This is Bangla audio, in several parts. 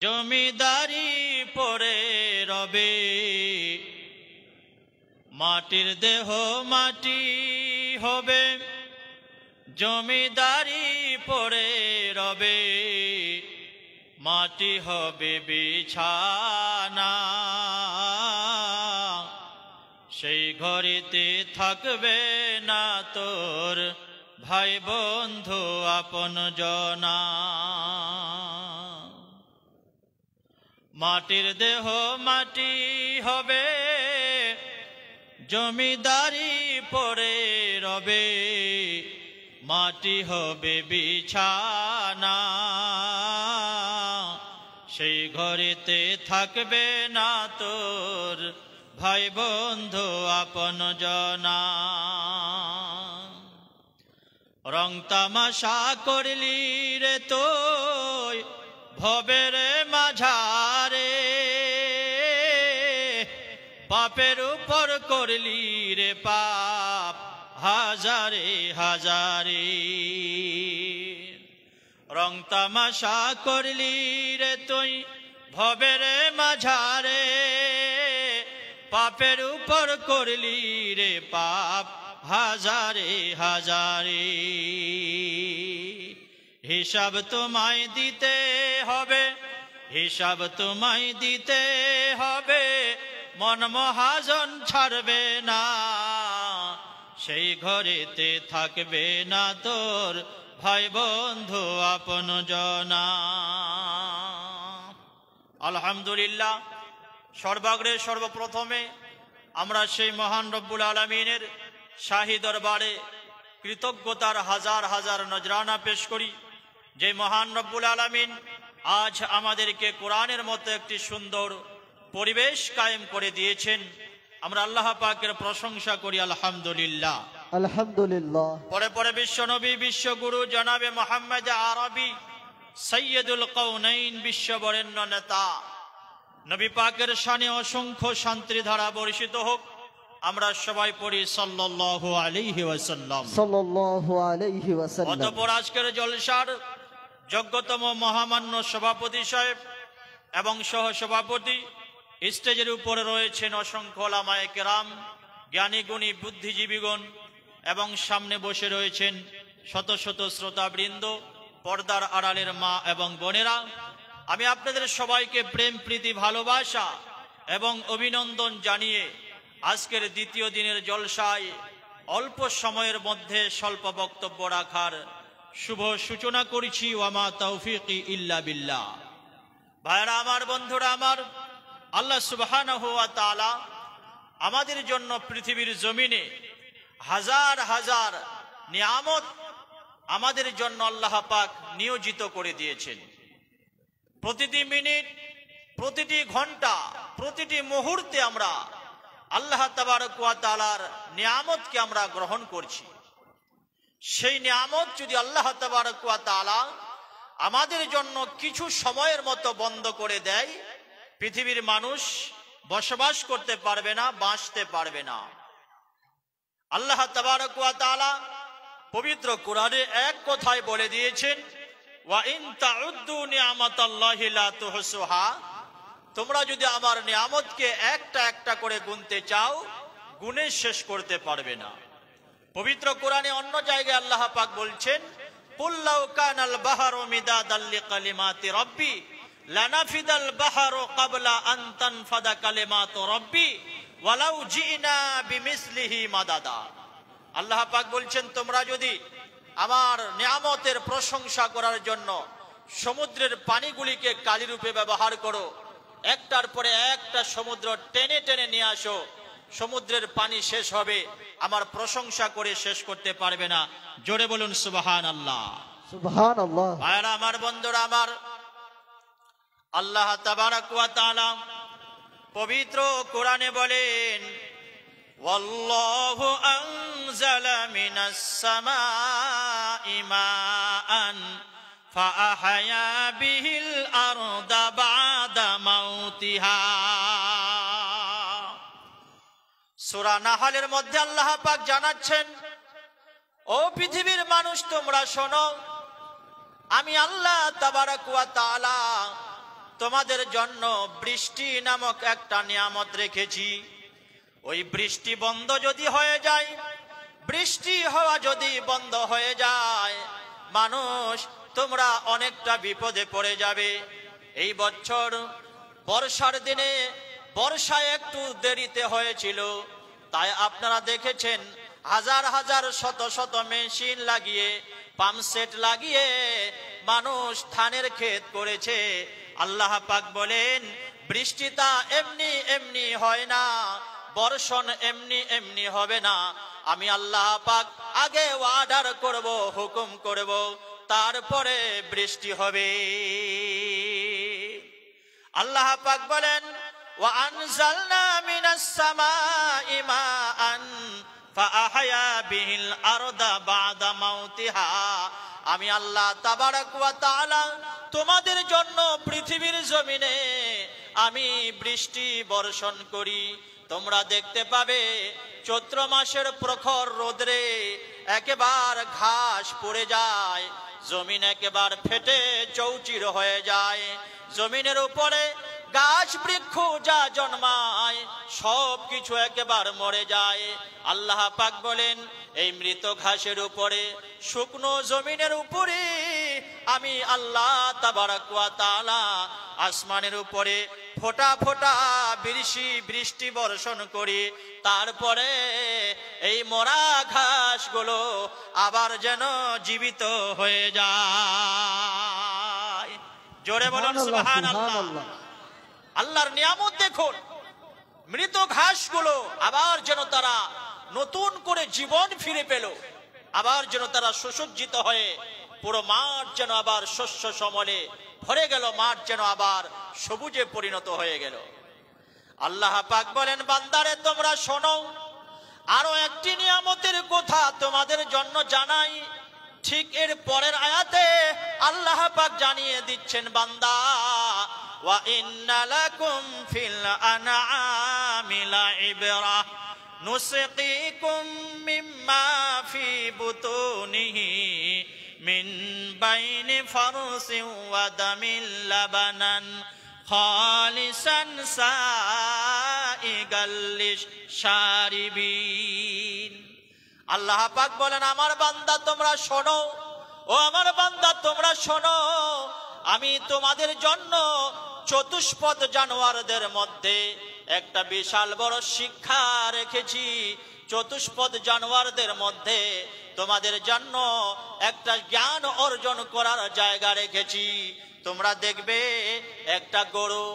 জমিদারি পরে রবে, মাটির দেহ মাটি হবে। জমিদারি পরে রবে, মাটি হবে বিছানা। সেই ঘরেতে থাকবে না তোর ভাই বন্ধু আপন জনা। মাটির দেহ মাটি হবে, জমিদারি পরে রবে, মাটি হবে বিছানা। সেই ঘরেতে থাকবে না তোর ভাই বন্ধু আপন জনা। রং তামাশা করলি রে তুই ভবের মাঝারে, পাপের উপর করলি রে পাপ হাজারে হাজারে। রং তামাশা করলি রে তুই ভবের মাঝারে, পাপের উপর করলি রে পাপ হাজারে হাজারে। হিসাব তোমায় দিতে হবে, হিসাব তোমায় দিতে হবে, মন মহাজন ছাড়বে না। সেই ঘরেতে থাকবে না তোর ভাই বন্ধু আপন জনা। আলহামদুলিল্লাহ, সর্বাগ্রে সর্বপ্রথমে আমরা সেই মহান রব্বুল আলামিনের শাহী দরবারে কৃতজ্ঞতার হাজার হাজার নজরানা পেশ করি, যে মহান রব্বুল আলামিন আজ আমাদেরকে কোরআনের মতো একটি সুন্দর পরিবেশ কায়েম করে দিয়েছেন। আমরা আল্লাহ পাকের প্রশংসা করি আলহামদুলিল্লাহ। আলহামদুলিল্লাহ। পরে পরে বিশ্বনবী বিশ্বগুরু জনাবে মুহাম্মদ আরবি সৈয়দুল কওনাইন বিশ্ববরেণ্য নেতা নবী পাকের শানে অসংখ্য শান্তি ধারা বর্ষিত হোক। আমরা সবাই পড়ি সাল্লাল্লাহু আলাইহি ওয়াসাল্লাম। সাল্লাল্লাহু আলাইহি ওয়াসাল্লাম। অতঃপর আজকের জলসার যোগ্যতম মহামান্য সভাপতি সাহেব এবং সহ সভাপতি, স্টেজের উপরে রয়েছেন অসংখ্য ওলামায়ে কেরাম, জ্ঞানী গুণী বুদ্ধিজীবীগণ, এবং সামনে বসে রয়েছেন শত শত শ্রোতাবৃন্দ, পর্দার আড়ালের মা এবং বোনেরা। আমি আপনাদের সবাইকে প্রেম প্রীতি ভালোবাসা এবং অভিনন্দন জানিয়ে আজকের দ্বিতীয় দিনের জলসায় অল্প সময়ের মধ্যে স্বল্প বক্তব্য রাখার শুভ সূচনা করেছি। ওয়ামা তৌফিকি ইল্লা বিল্লাহ। ভাইরা আমার, বন্ধুরা আমার, আল্লাহ সুবহানাহু ওয়া তাআলা আমাদের জন্য পৃথিবীর জমিনে হাজার হাজার নিয়ামত আমাদের জন্য আল্লাহ পাক নিয়োজিত করে দিয়েছেন। প্রতিটি মিনিট, প্রতিটি ঘন্টা, প্রতিটি মুহূর্তে আমরা আল্লাহ তাবারক ওয়া তাআলার নিয়ামতকে আমরা গ্রহণ করছি। সেই নিয়ামত যদি আল্লাহ তাবারক ওয়া তাআলা আমাদের জন্য কিছু সময়ের মতো বন্ধ করে দেয়, পৃথিবীর মানুষ বসবাস করতে পারবে না, বাঁচতে পারবে না। আল্লাহ তাবারক ওয়া তাআলা পবিত্র কোরআনে এক কথায় বলে দিয়েছেন, ওয়া ইন তাউদ্দু নিয়ামাতাল্লাহি লা তুহসুহা। তোমরা যদি আমার নিয়ামতকে একটা একটা করে গুনতে চাও, গুনে শেষ করতে পারবে না। পবিত্র কোরআনে অন্য জায়গায় আল্লাহ পাক বলছেন, কুল লাউ কানাল বাহরু মিদাদাল লিকালিমাতি রাব্বি লানাফিদাল বাহরু ক্বাবলা আন তানফাদা কালিমাতু রাব্বি ওয়ালাউ জিনা বিমিসলিহি মাদাদা। আল্লাহ পাক বলছেন, তোমরা যদি আমার নিয়ামতের প্রশংসা করার জন্য সমুদ্রের পানিগুলিকে কালিরূপে ব্যবহার করো, একটার পরে একটা সমুদ্র টেনে টেনে নিয়ে আসো, সমুদ্রের পানি শেষ হবে, আমার প্রশংসা করে শেষ করতে পারবে না। জোরে বলুন সুবহানাল্লাহ। সুবহানাল্লাহ। ভাইরা আমার, বন্ধুরা আমার, আল্লাহ তাবারক ওয়া তাআলা পবিত্র কোরআনে বলেন, ওয়াল্লাহু আনজালা মিনাস সামাই মাআন ফাআহয়া বিহিল আরদা বা'দা মাউতিহা। সূরা নাহলের মধ্যে আল্লাহ পাক জানাচ্ছেন, ও পৃথিবীর মানুষ তোমরা শোনো, আমি আল্লাহ তাবারক ওয়া তাআলা তোমাদের জন্য বৃষ্টি নামক একটা নিয়ামত রেখেছি। ওই বৃষ্টি বন্ধ যদি হয়ে যায়, বৃষ্টি হওয়া যদি বন্ধ হয়ে যায়, মানুষ তোমরা অনেকটা বিপদে পড়ে যাবে। এই বছর বর্ষার দিনে বর্ষায় একটু দেরিতে হয়েছিল, তাই আপনারা দেখেছেন হাজার হাজার শত শত মেশিন লাগিয়ে, পাম্প সেট লাগিয়ে মানুষ ধানের ক্ষেত করেছে। আল্লাহ পাক বলেন, বৃষ্টিটা এমনি এমনি হয় না, বর্ষণ এমনি এমনি হবে না। আমি আল্লাহ পাক আগে অর্ডার করব, হুকুম করব, তারপরে বৃষ্টি হবে। আল্লাহ পাক বলেন, ওয়া আনজালনা মিনাস সামাই মাআন ফাআহয়া বিহিল আরদা বাদা মাউতিহা। আমি আল্লাহ তাবারাক ওয়া তাআলা তোমাদের জন্য পৃথিবীর জমিনে আমি বৃষ্টি বর্ষণ করি। তোমরা দেখতে পাবে চৈত্র মাসের প্রখর রোদরে একেবারে ঘাস পড়ে যায়, জমিন একেবারে ফেটে চৌচির হয়ে যায়। জমিনের উপরে গাছ বৃক্ষ যা জন্মায় সব কিছু একেবারে মরে যায়। আল্লাহ পাক বলেন, এই মৃত ঘাসের উপরে, শুকনো জমিনের উপরে আমি আল্লাহ তাবারাক ওয়া তাআলা আসমানের উপরে ফোঁটা ফোঁটা বৃষ্টি বর্ষণ করি। তারপরে এই মরা ঘাসগুলো আবার যেন জীবিত হয়ে যায়। জোরে বলুন সুবহানাল্লাহ। আল্লাহর নিয়ামত দেখুন, মৃত ঘাসগুলো আবার যেন তারা নতুন করে জীবন ফিরে পেল, আবার যেন তারা সুসজ্জিত হয়ে পুরো মাঠ যেন আবার শস্য সমলে ভরে গেল, মাঠ যেন আবার সবুজে পরিণত হয়ে গেল। আল্লাহ পাক বলেন, বান্দারে তোমরা শোনো, আরো একটি নিয়ামতের কথা তোমাদের জন্য জানাই। ঠিক এর পরের আয়াতে আল্লাহ পাক জানিয়ে দিচ্ছেন, বান্দা, ওয়া ইন্না লাকুম ফিল আনআমি লাইবরা নুসকিকুম মিম্মা ফি বুতুনিহি মিন বাইনি ফারসিন ওয়া দামিল লাবানান খালিসান সাইগাল লিশারিবিন। আল্লাহ পাক বলেন, আমার বান্দা তোমরা শোনো, ও আমার বান্দা তোমরা শোনো, আমি তোমাদের জন্য চতুষ্পদ জানোয়ারদের মধ্যে একটা বিশাল বড় শিক্ষা রেখেছি। চতুষ্পদ জানোয়ারদের মধ্যে তোমাদের জন্য একটা জ্ঞান অর্জন করার জায়গা রেখেছি। তোমরা দেখবে একটা গরু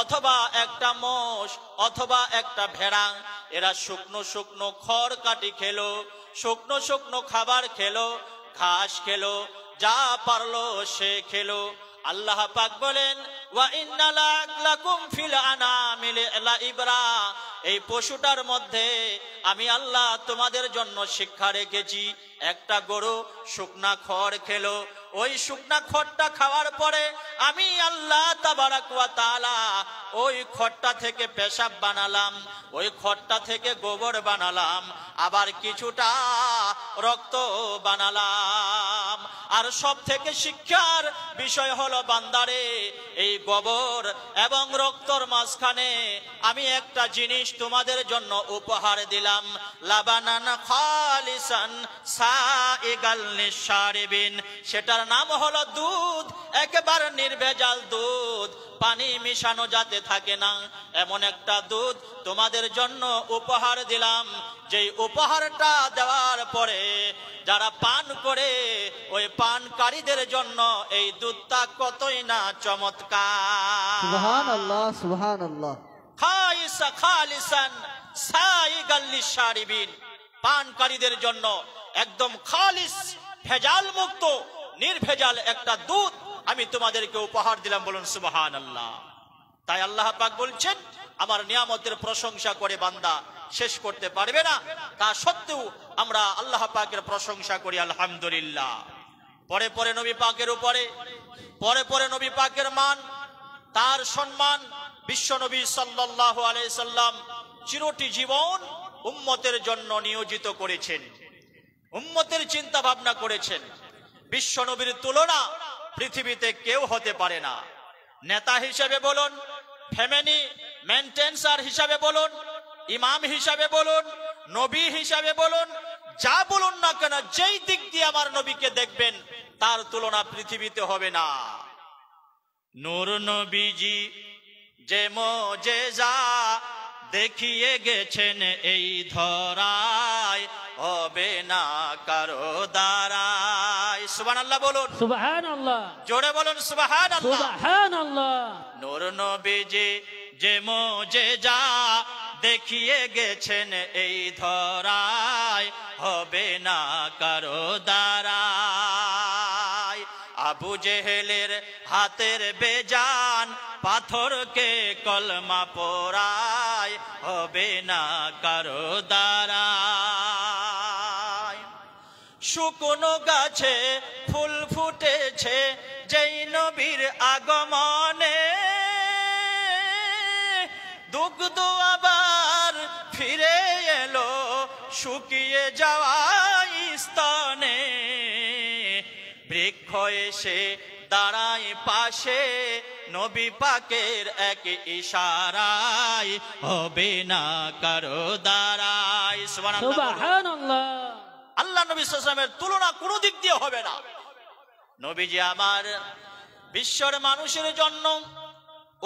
অথবা একটা মোষ অথবা একটা ভেড়া, এরা শুকনো শুকনো খড় কাটি খেলো, শুকনো শুকনো খাবার খেলো, ঘাস খেলো, যা পারলো সে খেলো। আল্লাহ পাক বলেন, ওয়া ইন্না লাকুম ফিল আনামি লাইবরা, এই পশুটার মধ্যে আমি আল্লাহ তোমাদের জন্য শিক্ষা রেখেছি। একটা গরু শুকনা খড় খেলো, ওই শুকনা খড়টা খাওয়ার পরে আমি আল্লাহ তাবারাক ওয়া তাআলা ওই খড়টা থেকে পেশাব বানালাম, ওই খড়টা থেকে গোবর বানালাম, আবার কিছুটা রক্ত বানালাম। আর সব থেকে শিক্ষার বিষয় হলো, বান্দারে, এই গোবর এবং রক্তর মাঝখানে আমি একটা জিনিস তোমাদের জন্য উপহার দিলাম, লাবানান খালিসান সাইগাল লিশারিবিন। সেটার নাম হলো দুধ, একেবারে নির্ভেজাল দুধ, পানি মিশানো যাতে থাকে না, এমন একটা দুধ তোমাদের জন্য উপহার দিলাম। যেই উপহারটা দেওয়ার পরে যারা পান করে, ওই পানকারীদের জন্য এই দুধটা কতই না চমৎকার। সুবহানাল্লাহ, সুবহানাল্লাহ। খালিসান সাইগাল লিশারিবিন, পানকারীদের জন্য একদম খালিস, ভেজাল মুক্ত, নির্ভেজাল একটা দুধ আমি তোমাদেরকে উপহার দিলাম। বলুন সুবহানাল্লাহ। তাই আল্লাহ পাক বলছেন, আমার নিয়ামতের প্রশংসা করে বান্দা শেষ করতে পারবে না, তা সত্ত্বেও আমরা আল্লাহ পাকের প্রশংসা করি আলহামদুলিল্লাহ। পরে পরে নবী পাকের উপরে, পরে পরে নবী পাকের মান, তার সম্মান বিশ্ব নবী সাল্লাল্লাহু আলাইহি সাল্লাম চিরটি জীবন উম্মতের জন্য নিয়োজিত করেছেন, উম্মতের চিন্তা ভাবনা করেছেন। বিশ্ব নবীর তুলনা পৃথিবীতে কেউ হতে পারে না। নেতা হিসেবে বলুন, ফ্যামিলি মেইনটেন্সার হিসাবে বলুন, ইমাম হিসাবে বলুন, নবী হিসাবে বলুন, যা বলুন না কেন, যেই দিক দিয়ে আমার নবীকে দেখবেন তার তুলনা পৃথিবীতে হবে না। নূর নবীজি যে মোজেজা দেখিয়ে গেছেন এই ধরায়, হবে না কারো দ্বারায়। সুবহানাল্লাহ বলুন, সুবহানাল্লাহ, জোরে বলুন সুবহানাল্লাহ। সুবহানাল্লাহ। নূর নবীজি যে মোজেজা দেখিয়ে গেছেন এই ধরায়, হবে না কারো দ্বারায়। আবু জেহেলের হাতের বেজান পাথরকে কলমা পড়ায়, হবে না কারো দ্বারায়। শুকনো গাছে ফুল ফুটেছে যেই নবীর আগমনে, দুগ্ধ আবার ফিরে এলো শুকিয়ে যাওয়া স্তনে। বৃক্ষ এসে দাঁড়ায় পাশে নবী পাকের এক ইশারায়, হবে না কারো দ্বারায়। সুবহানাল্লাহ। আল্লাহ নবী সাল্লাল্লাহু আলাইহি ওয়াসাল্লামের তুলনা কোনো দিক দিয়ে হবে না। নবীজি আমার বিশ্বের মানুষের জন্য,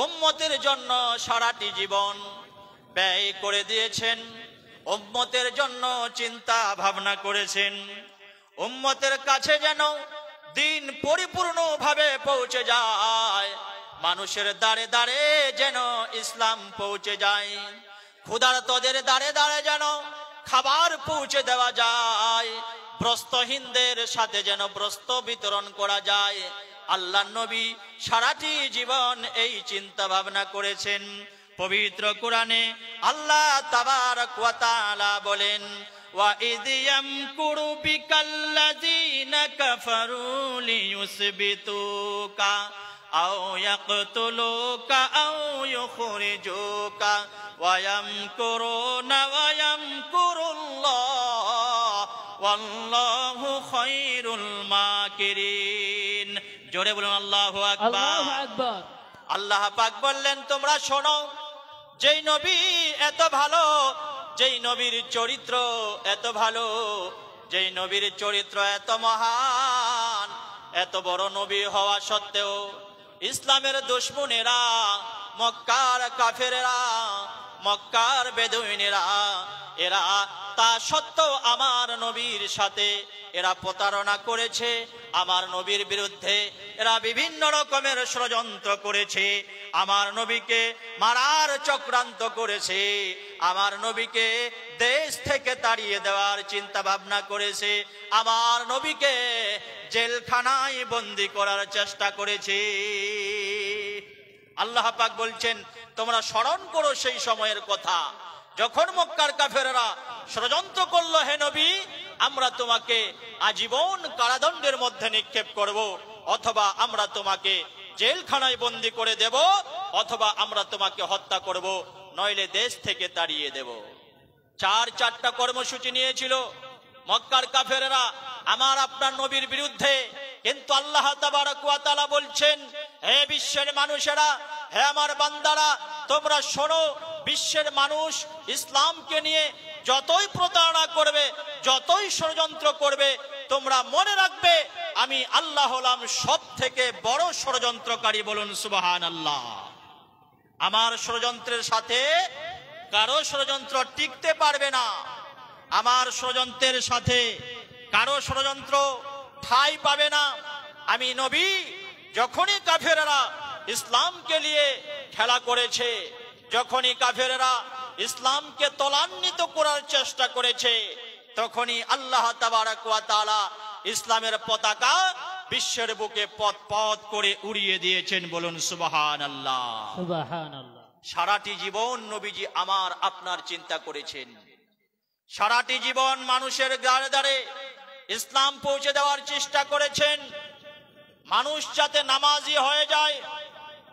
উম্মতের জন্য সারাটি জীবন ব্যয় করে দিয়েছেন। উম্মতের জন্য চিন্তা ভাবনা করেছেন, উম্মতের কাছে যেন দিন পরিপূর্ণভাবে পৌঁছে যায়, মানুষের দাঁড়ে দাঁড়ে যেন ইসলাম পৌঁছে যায়, ক্ষুধার্তদের দাঁড়ে দাঁড়ে যেন খাবার পৌঁছে দেওয়া যায়, ব্রস্তহীনদের সাথে যেন ব্রস্ত বিতরণ করা যায়। আল্লাহ নবী সারাটি জীবন এই চিন্তা ভাবনা করেছেন। পবিত্র কোরআনে আল্লাহ তাবারক ওয়া তাআলা বলেন, وَإِذْ يَمْكُرُ بِكَ الَّذِينَ كَفَرُوا لِيُثْبِتُوكَ أَوْ يَقْتُلُوكَ أَوْ يُخْرِجُوكَ وَيَمْكُرُونَ وَيَمْكُرُ اللَّهُ وَاللَّهُ خَيْرُ الْمَاكِرِينَ। জোরে বলুন আল্লাহু আকবার। আল্লাহু আকবার। আল্লাহ পাক বললেন, তোমরা শোনো, যেই নবী এত ভালো, যেই নবীর চরিত্র এত ভালো, যেই নবীর চরিত্র এত মহান, এত বড় নবী হওয়া সত্ত্বেও ইসলামের দুশমনেরা, মক্কার কাফেরেরা, মক্কার বেদুইনেরা, এরা তা সত্ত্বেও আমার নবীর সাথে এরা প্রতারণা করেছে, আমার নবীর বিরুদ্ধে এরা বিভিন্ন রকমের ষড়যন্ত্র করেছে, আমার নবীকে মারার চক্রান্ত করেছে, আমার নবীকে দেশ থেকে তাড়িয়ে দেওয়ার চিন্তা ভাবনা করেছে, আমার নবীকে জেলখানায় বন্দী করার চেষ্টা করেছে। আল্লাহ পাক বলছেন, তোমরা স্মরণ করো সেই সময়ের কথা যখন মক্কার কাফেররা ষড়যন্ত্র করলো, হে নবী আমরা তোমাকে আজীবন কারাদণ্ডের মধ্যে নিক্ষেপ করব, অথবা আমরা তোমাকে জেলখানায় বন্দী করে দেব, অথবা আমরা তোমাকে হত্যা করব, নইলে দেশ থেকে তাড়িয়ে দেব। চারটা কর্মসূচি নিয়েছিল মক্কার কাফেররা আমার আপনার নবীর বিরুদ্ধে। কিন্তু আল্লাহ তাবারক ওয়া তাআলা বলছেন, হে বিশ্বের মানুষেরা, হে আমার বান্দারা, তোমরা শোনো, বিশ্বের মানুষ ইসলামকে নিয়ে যতই প্রতারণা করবে, যতই ষড়যন্ত্র করবে, তোমরা মনে রাখবে আমি আল্লাহ হলাম সব থেকে বড় ষড়যন্ত্রকারী। বলুন সুবহানাল্লাহ। আমার ষড়যন্ত্রের সাথে কারো ষড়যন্ত্র টিকতে পারবে না, আমার ষড়যন্ত্রের সাথে কারো ষড়যন্ত্র ঠাঁই পাবে না। আমি নবী যখনই কাফেররা ইসলামকে নিয়ে খেলা করেছে, যখনই কাফেররা ইসলামকে তলান্বিত করার চেষ্টা করেছে, তখনই আল্লাহ তাবারক ওয়া তাআলা ইসলামের পতাকা বিশ্বের বুকে পথ পথ করে উড়িয়ে দিয়েছেন। বলুন সুবহানাল্লাহ। সুবহানাল্লাহ। সারাটি জীবন নবীজি আমার আপনার চিন্তা করেছেন, সারাটি জীবন মানুষের দ্বারে দ্বারে ইসলাম পৌঁছে দেওয়ার চেষ্টা করেছেন, মানুষ যাতে নামাজি হয়ে যায়।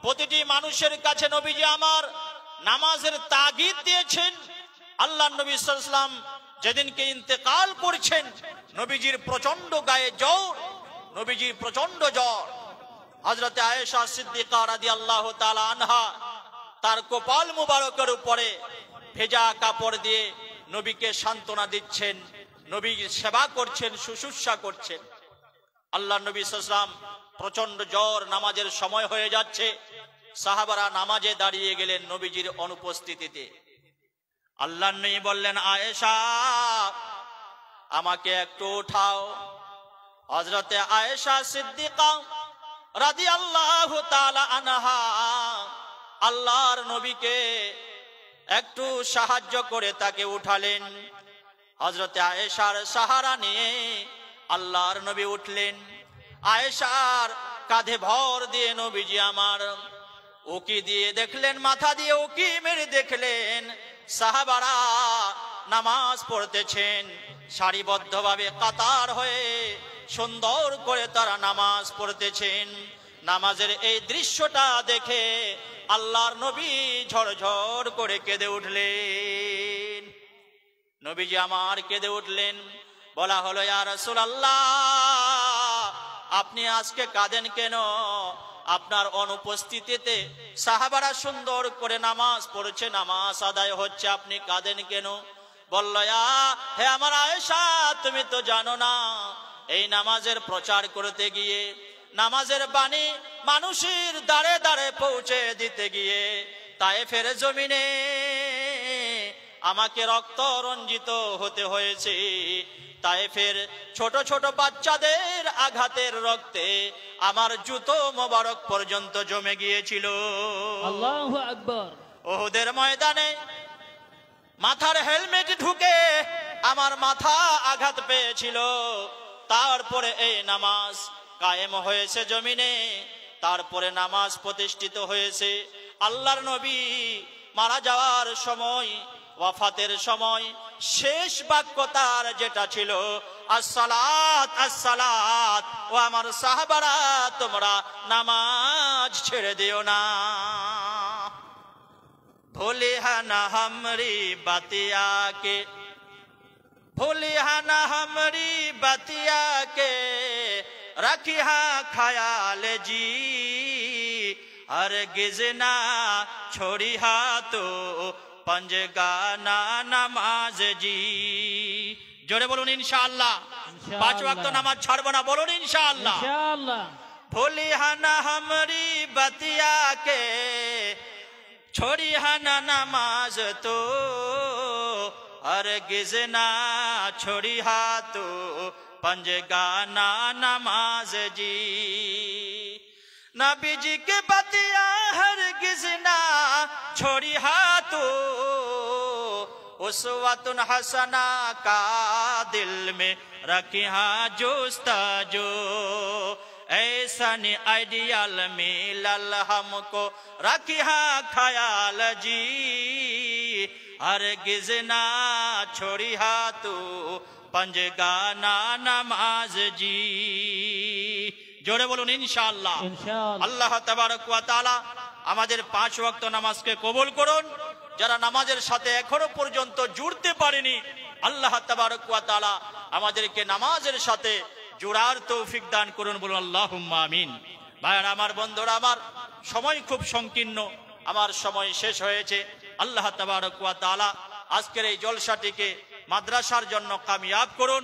প্রতিটি মানুষের কাছে নবীজি আমার নামাজের তাগিদ দিয়েছেন। আল্লাহ নবী সাল্লাল্লাহু আলাইহি ওয়াসাল্লাম যেদিনকে ইন্তেকাল করছেন, নবীজির প্রচন্ড গায়ে জ্বর, নবীজির প্রচন্ড জ্বর। হযরতে আয়েশা সিদ্দিকা রাদিয়াল্লাহু তাআলা আনহা তার কপাল মুবারকের উপরে ভেজা কাপড় দিয়ে নবীকে সান্ত্বনা দিচ্ছেন, নবীর সেবা করছেন, শুশ্রূষা করছেন। আল্লাহর নবী সাল্লাল্লাহু আলাইহি ওয়াসাল্লাম প্রচন্ড জ্বর, নামাজের সময় হয়ে যাচ্ছে, সাহাবারা নামাজে দাঁড়িয়ে গেলেন নবীজির অনুপস্থিতিতে। আল্লাহর নবী বললেন, আয়েশা আমাকে একটু উঠাও। হযরতে আয়েশা সিদ্দিকা রাদিয়াল্লাহু তাআলা আনহা আল্লাহর নবীকে একটু সাহায্য করে তাকে উঠালেন। হযরতে আয়েশার সাহারা নিয়ে আল্লাহর নবী উঠলেন। আয়েশার কাঁধে ভর দিয়ে নবীজি আমার উকি দিয়ে দেখলেন, মাথা দিয়ে উকি মেরে দেখলেন সাহাবারা নামাজ পড়তেছেন, সারিবদ্ধভাবে কাতার হয়ে সুন্দর করে তারা নামাজ পড়তেছেন। নামাজের এই দৃশ্যটা দেখে আল্লাহর নবী ঝরঝর করে কেঁদে উঠলেন। নবীজি আমার কেঁদে উঠলেন। বলা হলো, ইয়া রাসূলুল্লাহ আপনি আজকে কাঁদেন কেন? আপনার অনুপস্থিতিতে সাহাবারা সুন্দর করে নামাজ পড়ছে, নামাজ আদায় হচ্ছে, আপনি কাঁদেন কেন? বলল, হে আমার আয়েশা, তুমি তো জানো না এই নামাজের প্রচার করতে গিয়ে, নামাজের বাণী মানুষের দ্বারে দ্বারে পৌঁছে দিতে গিয়ে তায়েফের জমিনে আমাকে রক্ত রঞ্জিত হতে হয়েছে। তায়েফের ছোট ছোট বাচ্চাদের আঘাতের রক্তে আমার জুতো মোবারক পর্যন্ত জমে গিয়েছিল। আল্লাহু আকবার। উহুদের ময়দানে মাথার হেলমেট ঢুকে আমার মাথা আঘাত পেয়েছিল। তারপরে এই নামাজ কায়েম হয়েছে জমিনে, তারপরে নামাজ প্রতিষ্ঠিত হয়েছে। আল্লাহর নবী মারা যাওয়ার সময়, ওয়াফাতের সময় শেষ বাক্য তার যেটা ছিল, আসসালাত আসসালাত, ও আমার সাহাবারা তোমরা নামাজ ছেড়ে দিও না। ভুলিহা না হামরি বাতিয়া কে, ভুলিহা না হামরি বাতিয়া কে, রাখিহা খায়াল জি, হরগিজ না छोड़िहा तो पंजगाना नमाज जी। जोरे बोलুন इंशाअल्लाह। पांच वक्त नमाज ছাড়বো না, বলুন इंशाअल्लाह। इंशाअल्लाह। भूलिहा ना हमारी बतिया के, छोड़िहा ना नमाज तो, हरगिज ना छोड़िहा तो पंजगाना नमाज जी। नबी जी के बतिया हरगिज ना छोड़िहा तो, उसवतुन हसना का दिल में रखिहा जोस्ताजो, ऐसा ने आइडियल मिलल हमको रखिहा ख्याल जी, हरगिज ना छोड़िहा तो पंजगाना नमाज जी। जोरे बोलুন इंशाअल्लाह। আল্লাহ তাবারক ওয়া তাআলা আমাদের 5 ওয়াক্ত নামাজকে কবুল করুন। যারা নামাজের সাথে এখনো পর্যন্ত জুড়তে পারেনি, আল্লাহ তাবারক ওয়া তাআলা আমাদেরকে নামাজের সাথে জোড়ার তৌফিক দান করুন, বলুন আল্লাহুম্মা আমিন। ভাইরা আমার, বন্ধুরা আমার, সময় খুব সংকীর্ণ, আমার সময় শেষ হয়েছে। আল্লাহ তাবারক ওয়া তাআলা আজকের এই জলসাটিকে মাদ্রাসার জন্য কামিয়াব করুন।